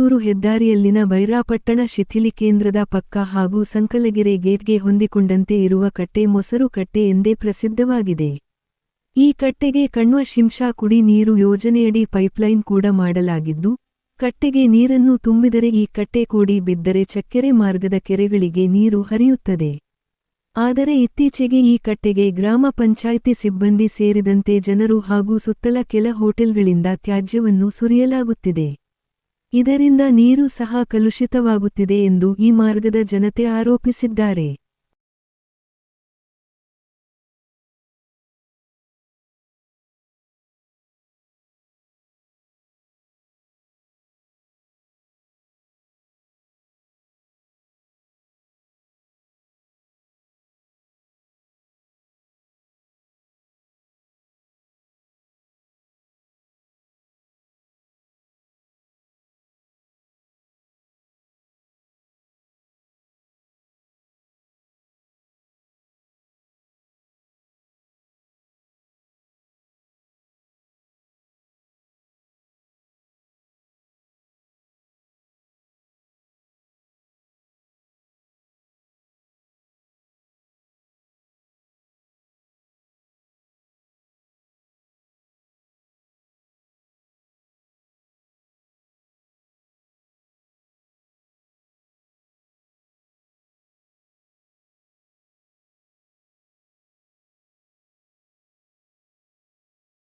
ಮೈಸೂರು ಹೆದ್ದಾರಿಯಲ್ಲಿನ ಬೈರಾಪಟ್ಟಣ ಶಿಥಿಲೀಕೇಂದ್ರದ ಪಕ್ಕ ಹಾಗೂ ಸಂಕಲಗೆರೆ ಗೇಟ್ಗೆ ಹೊಂದಿಕೊಂಡಂತೆ ಇರುವ ಕಟ್ಟೆ ಮೊಸರು ಕಟ್ಟೆ ಎಂದೇ ಪ್ರಸಿದ್ಧವಾಗಿದೆ. ಈ ಕಟ್ಟೆಗೆ ಕಣ್ವ ಶಿಂಷಾ ಕುಡಿ ನೀರು ಯೋಜನೆಯಡಿ ಪೈಪ್ಲೈನ್ ಕೂಡ ಮಾಡಲಾಗಿದ್ದು, ಕಟ್ಟೆಗೆ ನೀರನ್ನು ತುಂಬಿದರೆ ಈ ಕಟ್ಟೆ ಕೋಡಿ ಬಿದ್ದರೆ ಚಕ್ಕೆರೆ ಮಾರ್ಗದ ಕೆರೆಗಳಿಗೆ ನೀರು ಹರಿಯುತ್ತದೆ. ಆದರೆ ಇತ್ತೀಚೆಗೆ ಈ ಕಟ್ಟೆಗೆ ಗ್ರಾಮ ಪಂಚಾಯ್ತಿ ಸಿಬ್ಬಂದಿ ಸೇರಿದಂತೆ ಜನರು ಹಾಗೂ ಸುತ್ತಲ ಕೆಲ ಹೋಟೆಲ್ಗಳಿಂದ ತ್ಯಾಜ್ಯವನ್ನು ಸುರಿಯಲಾಗುತ್ತಿದೆ. ಇದರಿಂದ ನೀರು ಸಹ ಕಲುಷಿತವಾಗುತ್ತಿದೆ ಎಂದು ಈ ಮಾರ್ಗದ ಜನತೆ ಆರೋಪಿಸಿದ್ದಾರೆ.